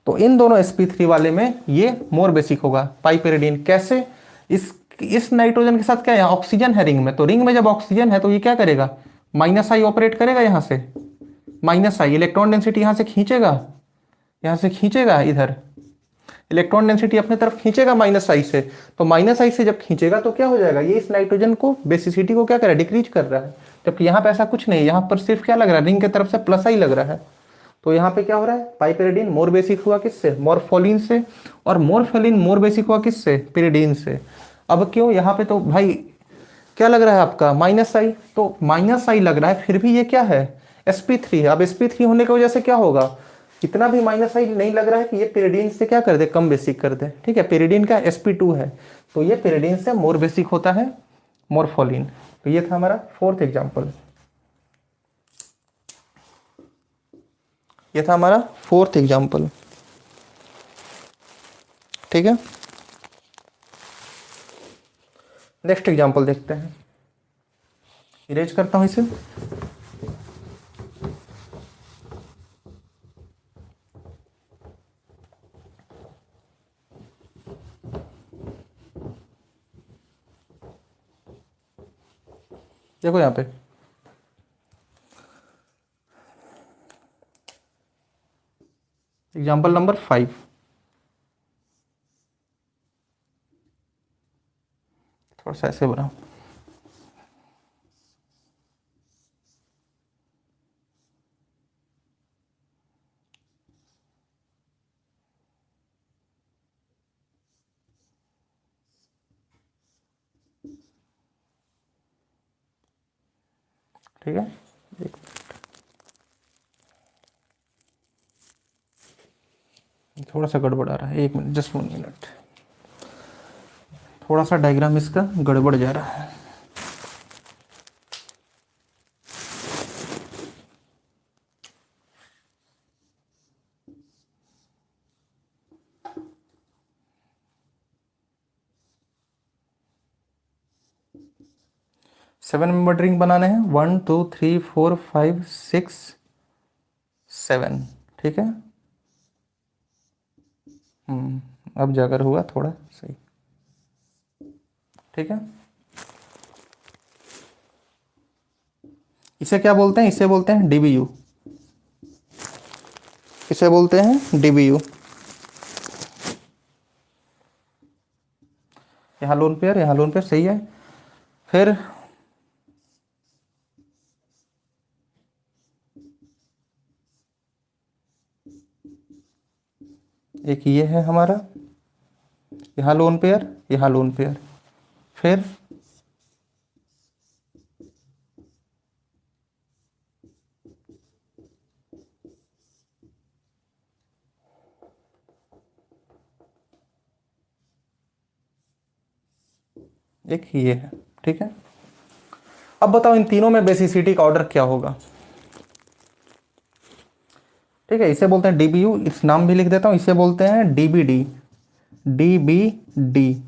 तो इन दोनों sp3 वाले में ये मोर बेसिक होगा पाइपेरिडीन। कैसे, इस नाइट्रोजन के साथ क्या है, ऑक्सीजन है रिंग में, तो रिंग में जब ऑक्सीजन है तो ये क्या करेगा, माइनस आई ऑपरेट करेगा, यहाँ से माइनस आई, इलेक्ट्रॉन डेंसिटी यहाँ से खींचेगा, यहाँ से खींचेगा, इधर इलेक्ट्रॉन डेंसिटी अपने तरफ खींचेगा माइनस आई से। तो माइनस आई से जब खींचेगा तो क्या हो जाएगा, ये इस नाइट्रोजन को बेसिसिटी को क्या कर रहा है, डिक्रीज कर रहा है। जबकि यहाँ पे ऐसा कुछ नहीं है, यहाँ पर सिर्फ क्या लग रहा है, रिंग की तरफ से प्लस आई लग रहा है। तो यहाँ पे क्या हो रहा है, पाइपेरिडीन मोर बेसिक हुआ किससे, मॉर्फोलिन से, और मॉर्फोलिन मोर बेसिक हुआ किससे, पिरिडीन से। अब क्यों, यहाँ पे तो भाई क्या लग रहा है आपका, माइनस आई, तो माइनस आई लग रहा है, फिर भी ये क्या है, sp3 है। अब sp3 होने की वजह से क्या होगा, इतना भी माइनस आई नहीं लग रहा है कि ये पिरिडीन से क्या कर दे, कम बेसिक कर दे। ठीक है, पिरिडीन का sp2 है, तो ये पिरिडीन से मोर बेसिक होता है, मॉर्फोलिन। तो ये था हमारा फोर्थ एग्जाम्पल, ये था हमारा फोर्थ एग्जाम्पल। ठीक है, नेक्स्ट एग्जाम्पल देखते हैं, इरेज करता हूं इसे। देखो यहाँ पे एग्जाम्पल नंबर 5, थोड़ा सा ऐसे बनाओ। ठीक है, थोड़ा सा गड़बड़ आ रहा है, 1 मिनट, जस्ट 1 मिनट, थोड़ा सा डायग्राम इसका गड़बड़ जा रहा है। सेवन मेंबर रिंग बनाने हैं, 1 2 3 4 5 6 7। ठीक है, अब जाकर हुआ थोड़ा सही। ठीक है, इसे क्या बोलते हैं, इसे बोलते हैं डीबीयू, इसे बोलते हैं डीबीयू। यहाँ लोन पेयर, यहाँ लोन पेयर, सही है। फिर एक ये है हमारा, यहाँ लोन पेयर, यहाँ लोन पेयर। फिर एक ये है। ठीक है, अब बताओ इन तीनों में बेसिसिटी का ऑर्डर क्या होगा। ठीक है, इसे बोलते हैं डीबीयू, इस नाम भी लिख देता हूँ, इसे बोलते हैं डीबीडी, डीबीडी,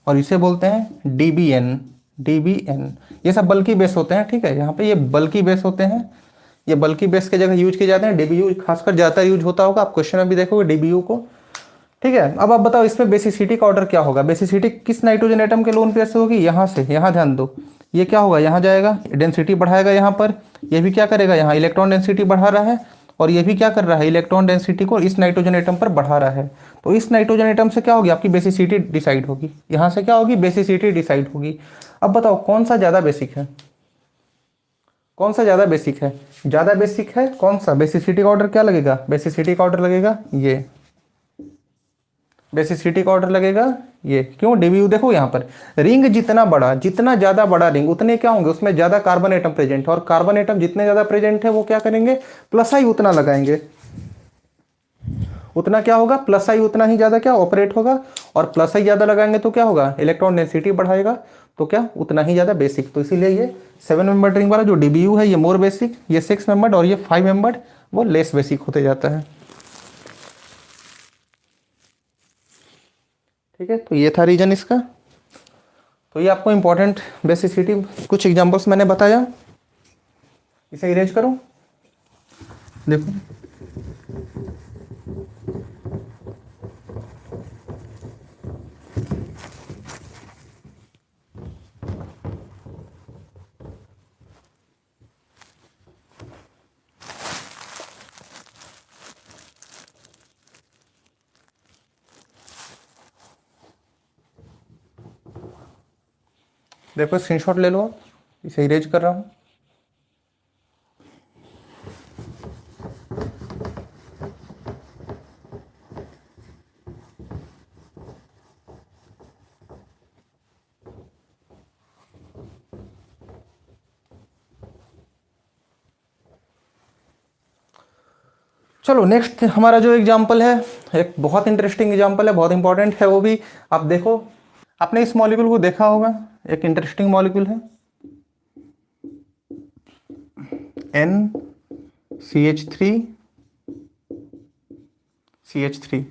और इसे बोलते हैं डीबीएन, डीबीएन। ये सब बल्कि बेस होते हैं। ठीक है, यहाँ पे ये बल्कि बेस होते हैं, ये बल्कि बेस के जगह यूज किए जाते हैं। डीबीयू खासकर ज़्यादा यूज होता होगा, आप क्वेश्चन में भी देखोगे डीबीयू को। ठीक है, अब आप बताओ इसमें बेसिसिटी का ऑर्डर क्या होगा, बेसिसिटी किस नाइट्रोजन एटम के लोन पेयर से होगी, यहाँ से, यहाँ ध्यान दो, ये क्या होगा, यहाँ जाएगा, डेंसिटी बढ़ाएगा यहाँ पर, ये भी क्या करेगा, यहाँ इलेक्ट्रॉन डेंसिटी बढ़ा रहा है, और ये भी क्या कर रहा है, इलेक्ट्रॉन डेंसिटी को इस नाइट्रोजन एटम पर बढ़ा रहा है। तो इस नाइट्रोजन एटम से क्या होगी, आपकी बेसिसिटी डिसाइड होगी, यहाँ से क्या होगी, बेसिसिटी डिसाइड होगी। अब बताओ कौन सा ज़्यादा बेसिक है, कौन सा ज़्यादा बेसिक है, ज़्यादा बेसिक है कौन सा, बेसिसिटी का ऑर्डर क्या लगेगा, बेसिसिटी का ऑर्डर लगेगा ये, बेसिसिटी का ऑर्डर लगेगा ये। क्यों, डीबीयू देखो यहाँ पर रिंग जितना बड़ा, जितना ज़्यादा बड़ा रिंग उतने क्या होंगे, उसमें ज़्यादा कार्बन एटम प्रेजेंट है, और कार्बन एटम जितने ज़्यादा प्रेजेंट है वो क्या करेंगे, प्लस आई उतना लगाएंगे, उतना क्या होगा, प्लस आई उतना ही ज़्यादा क्या ऑपरेट होगा, और प्लस आई ज़्यादा लगाएंगे तो क्या होगा, इलेक्ट्रॉन डेंसिटी बढ़ाएगा, तो क्या उतना ही ज़्यादा बेसिक। तो इसीलिए ये 7 मेंबर रिंग वाला जो DBU है ये मोर बेसिक, ये 6 मेंबर्ड और ये 5 मेंबर्ड वो लेस बेसिक होते जाता है। ठीक है, तो ये था रीजन इसका। तो ये आपको इंपॉर्टेंट बेसिसिटी कुछ एग्जांपल्स मैंने बताया, इसे इरेज करूं, देखो देखो स्क्रीनशॉट ले लो आप, इसे इरेज कर रहा हूं। चलो नेक्स्ट हमारा जो एग्जाम्पल है, एक बहुत इंटरेस्टिंग एग्जाम्पल है, बहुत इंपॉर्टेंट है वो भी। आप देखो, आपने इस मॉलिक्यूल को देखा होगा, एक इंटरेस्टिंग मॉलिक्यूल है NCH3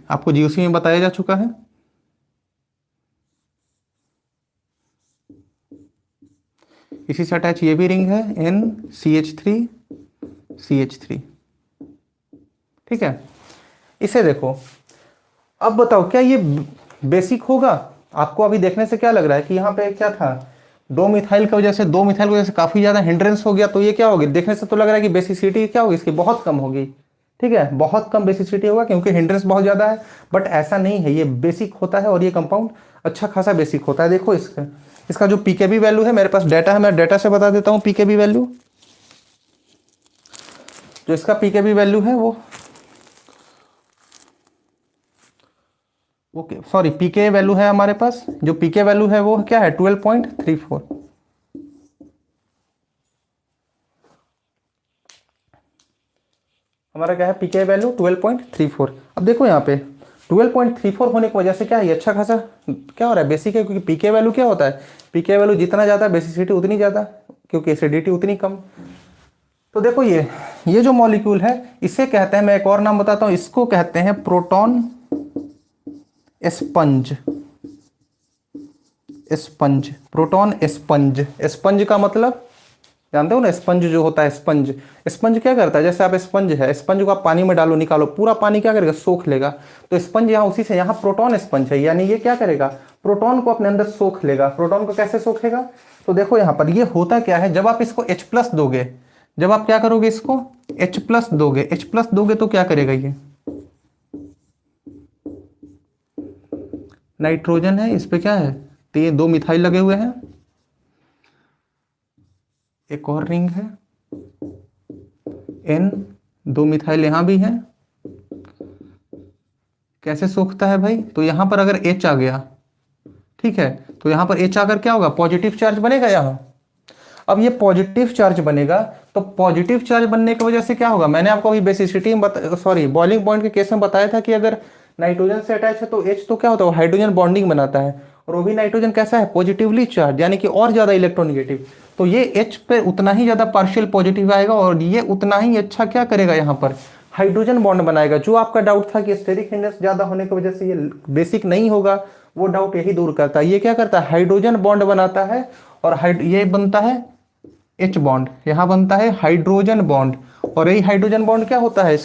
आपको GOC में बताया जा चुका है। इसी से अटैच ये भी रिंग है NCH3CH3। ठीक है, इसे देखो, अब बताओ क्या ये बेसिक होगा? आपको अभी देखने से क्या लग रहा है कि यहाँ पे क्या था, 2 मिथाइल की वजह से, 2 मिथाइल की वजह से काफी ज्यादा हिंड्रेंस हो गया, तो ये क्या होगी, देखने से तो लग रहा है कि बेसिसिटी क्या होगी इसकी, बहुत कम होगी। ठीक है, बहुत कम बेसिसिटी होगा क्योंकि हिंड्रेंस बहुत ज्यादा है, बट ऐसा नहीं है, ये बेसिक होता है और ये कंपाउंड अच्छा खासा बेसिक होता है। देखो इसका जो पीकेबी वैल्यू है, मेरे पास डाटा है, मैं डाटा से बता देता हूँ पीकेबी वैल्यू। जो इसका पीकेबी वैल्यू है वो ओके सॉरी पीके वैल्यू है हमारे पास, जो पीके वैल्यू है वो क्या है 12.34। हमारा क्या है पीके वैल्यू 12.34। अब देखो यहाँ पे 12.34 होने की वजह से क्या है, अच्छा खासा क्या हो रहा है, बेसिक है, क्योंकि पीके वैल्यू क्या होता है, पीके वैल्यू जितना ज़्यादा बेसिसिटी उतनी ज़्यादा, क्योंकि एसिडिटी उतनी कम। तो देखो ये जो मॉलिक्यूल है इसे कहते हैं, मैं एक और नाम बताता हूँ, इसको कहते हैं proton sponge. Sponge, proton sponge. Sponge का मतलब जानते हो ना, स्पंज जो होता है, स्पंज, स्पंज क्या करता है, जैसे आप स्पंज है, स्पंज को आप पानी में डालो, निकालो, पूरा पानी क्या करेगा, सोख लेगा। तो स्पंज यहाँ उसी से, यहाँ प्रोटॉन स्पंज है, यानी ये क्या करेगा, प्रोटॉन को अपने अंदर सोख लेगा। प्रोटॉन को कैसे सोखेगा, तो देखो यहाँ पर ये होता क्या है, जब आप इसको H+ दोगे, जब आप क्या करोगे, इसको H+ दोगे, H+ दोगे तो क्या करेगा, ये नाइट्रोजन है, इस पे क्या है, तो ये 2 मिथाइल लगे हुए हैं, एक और रिंग है N, 2 मिथाइल यहां भी है। कैसे सोखता है भाई, तो यहां पर अगर H आ गया, ठीक है, तो यहां पर H आकर क्या होगा, पॉजिटिव चार्ज बनेगा यहां। अब ये पॉजिटिव चार्ज बनेगा, तो पॉजिटिव चार्ज बनने की वजह से क्या होगा, मैंने आपको अभी बेसिसिटी में सॉरी बॉइलिंग पॉइंट के केस में बताया था कि अगर नाइट्रोजन से अटैच है तो H तो क्या होता है, वो हाइड्रोजन बॉन्डिंग बनाता है, और वो भी नाइट्रोजन कैसा है, पॉजिटिवली चार्ज, यानी कि और ज्यादा इलेक्ट्रोनिगेटिव। तो ये H पे उतना ही ज्यादा पार्शियल पॉजिटिव आएगा, और ये उतना ही अच्छा क्या करेगा, यहाँ पर हाइड्रोजन बॉन्ड बनाएगा। जो आपका डाउट था कि स्टेरिक हिंड्रेंस ज्यादा होने की वजह से ये बेसिक नहीं होगा, वो डाउट यही दूर करता है। ये क्या करता है, हाइड्रोजन बॉन्ड बनाता है, और ये बनता है H बॉन्ड, यहां बनता है हाइड्रोजन बॉन्ड, और यही हाइड्रोजन बॉन्ड क्या होता है,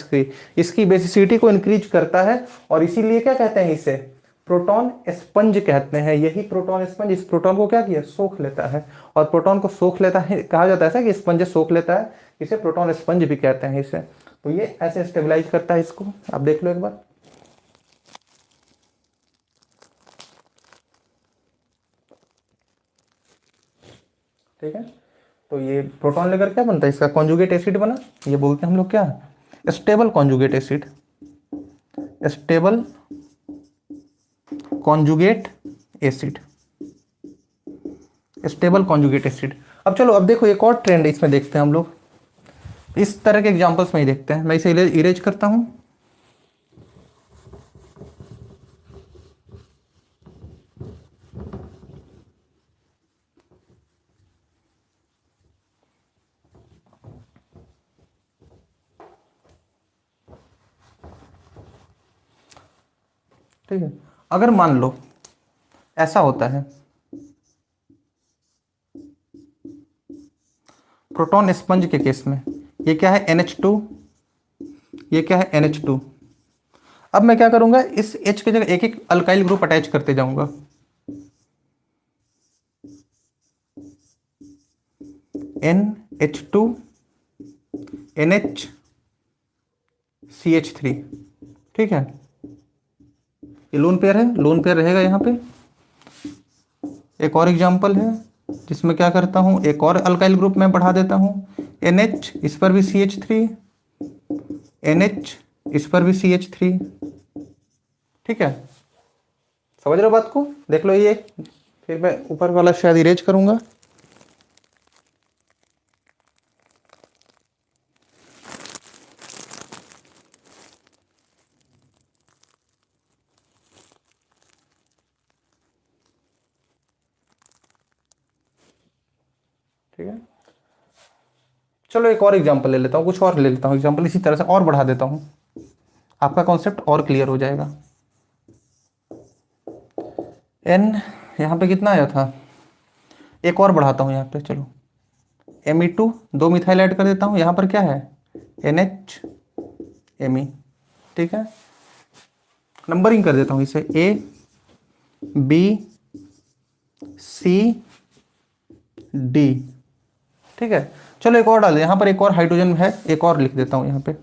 इसकी बेसिसिटी को इंक्रीज करता है, और इसीलिए क्या कहते हैं, इसे प्रोटॉन स्पंज कहते हैं। यही प्रोटॉन स्पंज इस प्रोटॉन को क्या किया, सोख लेता है, और प्रोटॉन को सोख लेता है, कहा जाता है ऐसा कि स्पंज सोख लेता है, इसे प्रोटॉन स्पंज भी कहते हैं इसे। तो ये ऐसे स्टेबलाइज करता है इसको, आप देख लो एक बार। ठीक है, तो ये प्रोटॉन लेकर क्या बनता है, इसका कॉन्जुगेट एसिड बना, ये बोलते हैं हम लोग क्या, stable conjugate acid, stable conjugate acid, stable conjugate acid. अब चलो, अब देखो एक और ट्रेंड इसमें देखते हैं हम लोग, इस तरह के एग्जांपल्स में ही देखते हैं। मैं इसे इरेज करता हूं, ठीक है। अगर मान लो ऐसा होता है, प्रोटॉन स्पंज के केस में, ये क्या है NH2, ये क्या है NH2। अब मैं क्या करूंगा, इस H की जगह एक एक अल्काइल ग्रुप अटैच करते जाऊंगा। NH2 NH CH3, ठीक है। ये लोन पेयर है, लोन पेयर रहेगा यहाँ पे। एक और एग्जांपल है जिसमें क्या करता हूँ, एक और अल्काइल ग्रुप मैं बढ़ा देता हूँ, NH, इस पर भी CH3, NH, इस पर भी CH3, ठीक है। समझ रहे हो बात को, देख लो ये, फिर मैं ऊपर वाला शायद इरेज करूंगा। ठीक है, चलो एक और एग्जांपल ले लेता हूँ, कुछ और ले लेता हूँ एग्जांपल, इसी तरह से और बढ़ा देता हूँ, आपका कॉन्सेप्ट और क्लियर हो जाएगा। N यहाँ पे कितना आया था, एक और बढ़ाता हूँ यहाँ पे, चलो Me2, 2 मिथाइल ऐड कर देता हूँ, यहाँ पर क्या है NH Me, ठीक है। नंबरिंग कर देता हूँ इसे A B C D, ठीक है। चलो एक और डाल दे, यहाँ पर एक और हाइड्रोजन है, एक और लिख देता हूँ यहाँ पे,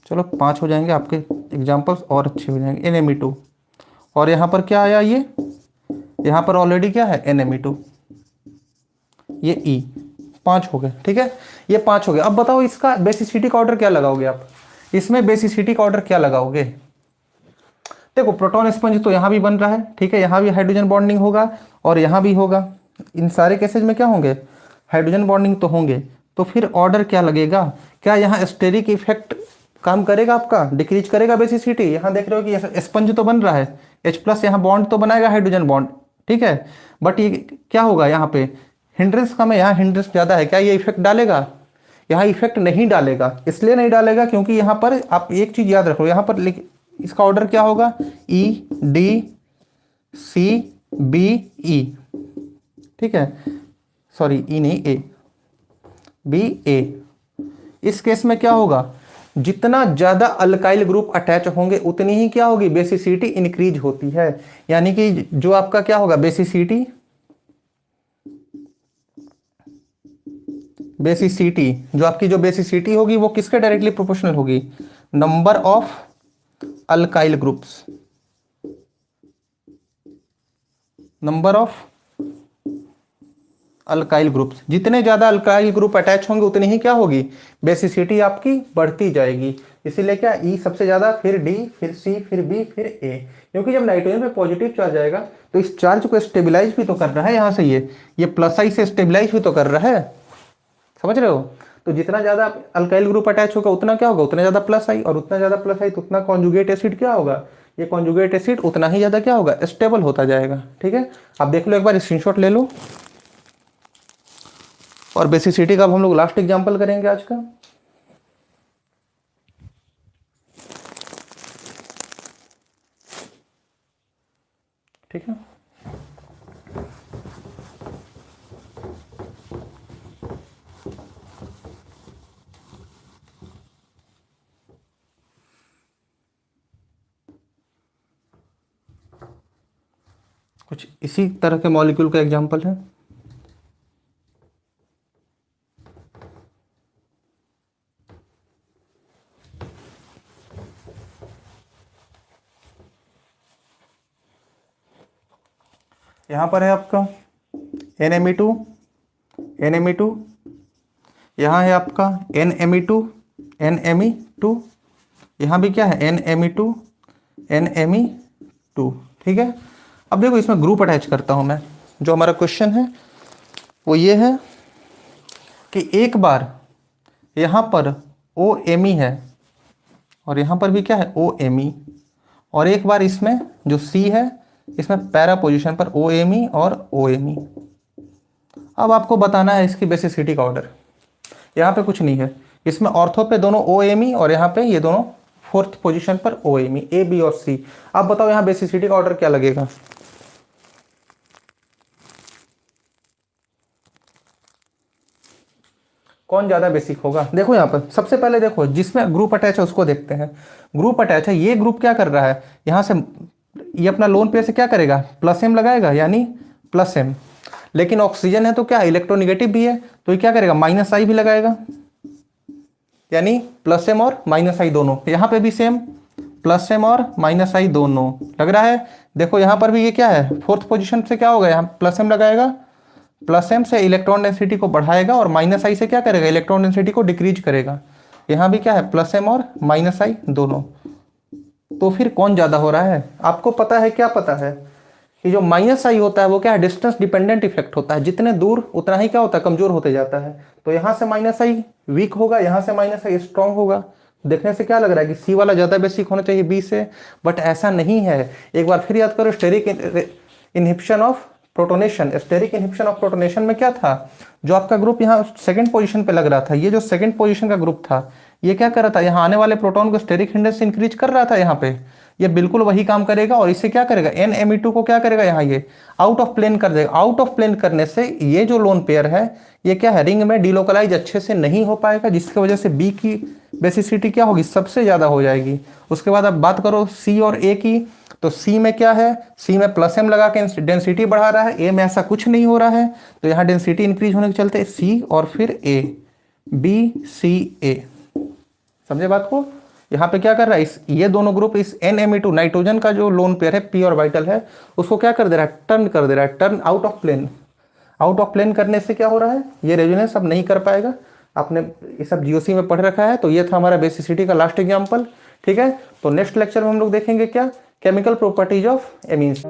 चलो 5 हो जाएंगे, आपके एग्जाम्पल्स और अच्छे हो जाएंगे। NMe2, और यहाँ पर क्या आया, ये यहाँ पर ऑलरेडी क्या है NMe2, ये E, 5 हो गए, ठीक है। ये 5 हो गए। अब बताओ इसका बेसिसिटी का ऑर्डर क्या लगाओगे आप, इसमें बेसिसिटी का ऑर्डर क्या लगाओगे। देखो प्रोटॉन स्पंज तो यहाँ भी बन रहा है, ठीक है, यहाँ भी हाइड्रोजन बॉन्डिंग होगा और यहाँ भी होगा, इन सारे केसेज में क्या होंगे, हाइड्रोजन बॉन्डिंग तो होंगे। तो फिर ऑर्डर क्या लगेगा, क्या यहाँ स्टेरिक इफेक्ट काम करेगा, आपका डिक्रीज करेगा बेसिसिटी। यहाँ देख रहे हो कि स्पंज तो बन रहा है, H+ यहाँ बॉन्ड तो बनाएगा हाइड्रोजन बॉन्ड, ठीक है, बट ये क्या होगा, यहाँ पे हिंड्रेंस कम है, यहाँ हिंड्रेंस ज़्यादा है, क्या ये इफेक्ट डालेगा, यहाँ इफेक्ट नहीं डालेगा। इसलिए नहीं डालेगा क्योंकि यहाँ पर आप एक चीज़ याद रखो, यहाँ पर इसका ऑर्डर क्या होगा, EDCBE, ठीक है, सॉरी E नहीं A, BA। इस केस में क्या होगा, जितना ज्यादा अल्काइल ग्रुप अटैच होंगे उतनी ही क्या होगी, बेसिसिटी इंक्रीज होती है। यानी कि जो आपका क्या होगा, बेसिसिटी जो आपकी जो बेसिसिटी होगी वो किसके डायरेक्टली प्रोपोर्शनल होगी, number of alkyl groups, number of alkyl groups. जितने ज्यादा अल्काइल ग्रुप अटैच होंगे उतनी ही क्या होगी, बेसिसिटी आपकी बढ़ती जाएगी। इसीलिए क्या, E सबसे ज्यादा, फिर D, फिर C, फिर B, फिर A। क्योंकि जब नाइट्रोजन पे पॉजिटिव चार्ज आएगा तो इस चार्ज को स्टेबलाइज भी तो कर रहा है, यहाँ से ये प्लस आई से स्टेबलाइज भी तो कर रहा है, समझ रहे हो। तो जितना ज्यादा अल्काइल ग्रुप अटैच होगा उतना क्या होगा, उतना ज्यादा प्लस आई, और उतना ज्यादा प्लस आई तो उतना कॉन्जुगेट एसिड क्या होगा, ये कॉन्जुगेट एसिड उतना ही ज्यादा क्या होगा, स्टेबल होता जाएगा। ठीक है, आप देख लो एक बार, स्क्रीनशॉट ले लो। और बेसिसिटी का अब हम लोग लास्ट एग्जांपल करेंगे आज का। ठीक है, कुछ इसी तरह के मॉलिक्यूल का एग्जांपल है। यहाँ पर है आपका NMe2, NMe2, यहाँ है आपका NMe2, NMe2, यहाँ भी क्या है NMe2, NMe2। ठीक है, अब देखो इसमें ग्रुप अटैच करता हूँ मैं। जो हमारा क्वेश्चन है वो ये है कि एक बार यहाँ पर OMe है और यहाँ पर भी क्या है OMe, और एक बार इसमें जो C है इसमें पैरा पोजीशन पर OMe और OMe। अब आपको बताना है इसकी बेसिसिटी का ऑर्डर। यहाँ पे कुछ नहीं है, इसमें ऑर्थो पे दोनों OMe और यहाँ पे ये दोनों फोर्थ पोजीशन पर OMe, A, B और C। अब बताओ यहाँ बेसिसिटी का ऑर्डर क्या लगेगा? कौन ज्यादा बेसिक होगा? देखो यहाँ पर सबसे पहले देखो जिसमें ग्रुप अटैच है उसको देखते हैं। ग्रुप अटैच है, ये ग्रुप क्या कर रहा है, यहाँ से ये अपना लोन पेयर से क्या करेगा, प्लस एम लगाएगा, यानी प्लस एम। लेकिन ऑक्सीजन है तो क्या इलेक्ट्रोनिगेटिव भी है, तो ये क्या करेगा, माइनस आई भी लगाएगा, यानी प्लस एम और माइनस आई दोनों। यहाँ पे भी सेम, प्लस एम और माइनस आई दोनों लग रहा है। देखो यहाँ पर भी ये क्या है, फोर्थ पोजीशन से क्या होगा, यहाँ प्लस एम लगाएगा, प्लस एम से इलेक्ट्रॉन डेंसिटी को बढ़ाएगा और माइनस आई से क्या करेगा, इलेक्ट्रॉन डेंसिटी को डिक्रीज करेगा। यहाँ भी क्या है, प्लस एम और माइनस आई दोनों। तो फिर कौन ज्यादा हो रहा है? आपको पता है, क्या पता है कि जो माइनस आई होता है वो क्या है, डिस्टेंस डिपेंडेंट इफेक्ट होता है, जितने दूर उतना ही क्या होता है, कमजोर होते जाता है। तो यहाँ से माइनस आई वीक होगा, यहाँ से माइनस आई स्ट्रांग होगा। देखने से क्या लग रहा है कि सी वाला ज्यादा बेसिक होना चाहिए बी से, बट ऐसा नहीं है। एक बार फिर याद करो, steric inhibition of protonation. Steric inhibition of protonation में क्या था, जो आपका ग्रुप यहाँ सेकंड पोजीशन पे लग रहा था, ये जो सेकंड पोजीशन का ग्रुप था, ये क्या कर रहा था, यहाँ आने वाले प्रोटॉन को स्टेरिक हिंडेंस इंक्रीज कर रहा था। यहाँ पे ये बिल्कुल वही काम करेगा और इससे क्या करेगा, NMe2 को क्या करेगा, यहाँ ये आउट ऑफ प्लेन कर देगा। आउट ऑफ प्लेन करने से ये जो लोन पेयर है ये क्या है, रिंग में डिलोकलाइज अच्छे से नहीं हो पाएगा, जिसकी वजह से बी की बेसिसिटी क्या होगी, सबसे ज्यादा हो जाएगी। उसके बाद अब बात करो सी और ए की, तो सी में क्या है, सी में प्लस एम लगा के डेंसिटी बढ़ा रहा है, ए में ऐसा कुछ नहीं हो रहा है, तो यहाँ डेंसिटी इंक्रीज होने के चलते सी और फिर ए, BCA। समझे बात को? यहाँ पे क्या कर रहा है, इस ये दोनों ग्रुप इस NMe2 नाइट्रोजन का जो लोन पेयर है पी ऑर्बिटल है, उसको क्या कर दे रहा है, टर्न कर दे रहा है, turn out of plane. Out of plane करने से क्या हो रहा है, ये रेजोनेंस अब नहीं कर पाएगा। आपने ये सब GOC में पढ़ रखा है। तो ये था हमारा बेसिसिटी का लास्ट एग्जाम्पल। ठीक है, तो नेक्स्ट लेक्चर में हम लोग देखेंगे क्या, केमिकल प्रॉपर्टीज ऑफ एमीन्स।